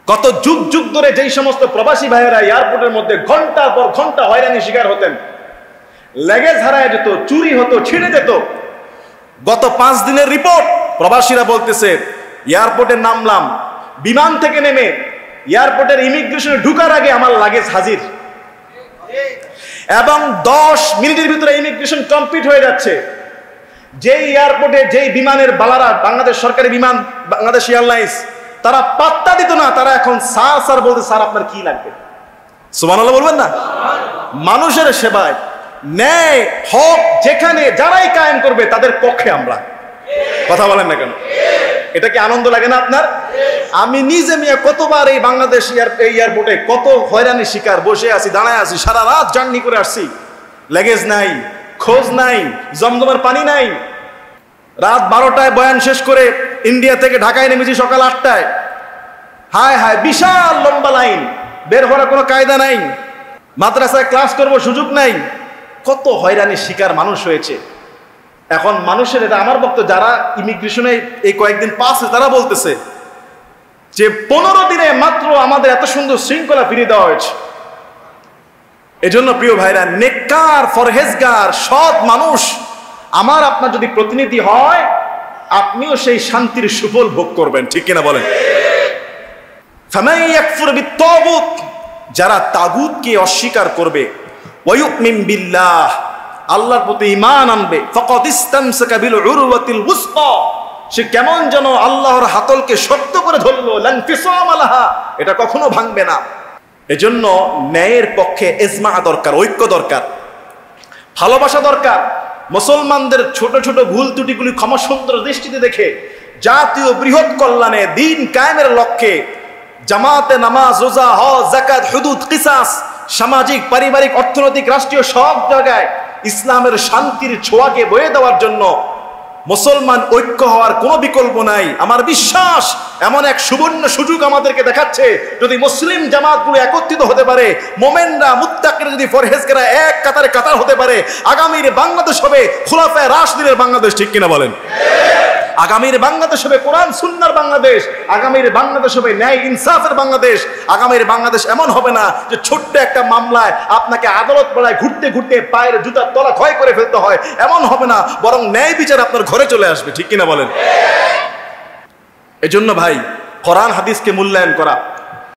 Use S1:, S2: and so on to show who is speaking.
S1: কত যুগ যুগ ধরে যেই সমস্ত প্রবাসী ভাইয়েরা এয়ারপোর্টের মধ্যে ঘন্টার পর ঘন্টা হয়রানি শিকার হতেন, লেগেজ হারায় যেত, চুরি হতো, ছিঁড়ে যেত। গত 5 দিনের রিপোর্ট, প্রবাসীরা বলতেছে এয়ারপোর্টে নামলাম, বিমান থেকে নেমে এয়ারপোর্টের ইমিগ্রেশনে ঢুকার আগে আমার লাগেজ হাজির, এবং 10 মিনিটের ভিতরে ইমিগ্রেশন কমপ্লিট হয়ে যাচ্ছে। যেই এয়ারপোর্টে যেই বিমানের বালারা, বাংলাদেশ সরকারি বিমান, বাংলাদেশ এয়ারলাইন্স, তারা পাত্তা দিত না, তারা এখন স্যার স্যার বলতে, স্যার আপনার কি লাগবে? সুবহানাল্লাহ বলবেন না? মানুষের সেবায় ন্যায় হক যেখানে যারাই কায়েম করবে তাদের পক্ষে আমরা। কথা বলেন না কেন? এটা কি আনন্দ লাগে না আপনার? আমি নিজে মিয়া কতবার এই বাংলাদেশ এয়ারপোর্টে কত হয়রানি শিকার, বসে আছি, দাঁড়ায় আছি, সারা রাত জার্নি করে আসছি, লেগেজ নাই, খোঁজ নাই, জমজমের পানি নাই। রাত 12টায় বয়ান শেষ করে ইন্ডিয়া থেকে ঢাকায় নেমেছি সকাল 8টায়। হায় হায়, বিশাল লম্বা লাইন, বের হওয়ার কোনো কায়দা নাই, মাদ্রাসায় ক্লাস করব সুযোগ নাই। কত হয়রানি শিকার মানুষ হয়েছে। এখন মানুষের, এটা আমার বক্তব্য, যারা ইমিগ্রেশনে এই কয়েকদিন পাস, তারা বলতেছে যে 15 দিনে মাত্র আমাদের এত সুন্দর শৃঙ্খলা ফিরিয়ে দেওয়া হয়েছে। এজন্য প্রিয় ভাইরা, নেককার, ফরহেজগার, সৎ মানুষ আমার আপনার যদি প্রতিনিধি হয়, আপনিও সেই শান্তির সুফল ভোগ করবেন। ঠিক কিনা বলেন? ফামান ইয়াকফুর বিত্তাগুত, যারা তাগুতকে অস্বীকার করবে, ওয়ায়ুমিন বিল্লাহ, আল্লাহর প্রতি ঈমান আনবে, ফাকাদ ইসতামসাকা বিল উরওয়াতিল উসকা, সে কেমন যেন আল্লাহর হাতলকে শক্ত করে ধরলো, লান ফিসাম লাহা, এটা কখনো ভাঙবে না। এজন্য ন্যায়ের পক্ষে ইজমা দরকার, ঐক্য দরকার, ভালোবাসা দরকার। মুসলমানদের ছোট ছোট ভুল ত্রুটিগুলি ক্ষমা সুন্দর দৃষ্টিতে দেখে জাতীয় বৃহৎ কল্যাণে, দিন কায়েমের লক্ষ্যে জামাতে নামাজ, রোজা, হজ, যাকাত, হুদুদ, কিসাস, সামাজিক, পারিবারিক, অর্থনৈতিক, রাষ্ট্রীয় সব জায়গায় ইসলামের শান্তির ছোঁয়াকে বয়ে দেওয়ার জন্য মুসলমান ঐক্য হওয়ার কোনো বিকল্প নাই। আমার বিশ্বাস এমন এক সুবর্ণ সুযোগ আমাদেরকে দেখাচ্ছে, যদি মুসলিম জামাতগুলো একত্রিত হতে পারে, মোমেনরা, মুত্তাকিরা যদি ফরহেজগাররা এক কাতারে কাতার হতে পারে, আগামীর বাংলাদেশ হবে খুলাফায়ে রাশিদিনের বাংলাদেশ। ঠিক কিনা বলেন? আগামীর বাংলাদেশ হবে কোরআন সুন্নাহর বাংলাদেশ, আগামীর বাংলাদেশ হবে ন্যায় ইনসাফের বাংলাদেশ। আগামীর বাংলাদেশ এমন হবে না যে ছোট্ট একটা মামলায় আপনাকে আদালত পাড়ায় ঘুরতে ঘুরতে পায়ের জুতার তলা ক্ষয় করে ফেলতে হয়, এমন হবে না, বরং ন্যায় বিচার আপনার ঘরে চলে আসবে। ঠিক কিনা বলেন? এজন্য ভাই, কোরআন হাদিসকে মূল্যায়ন করা,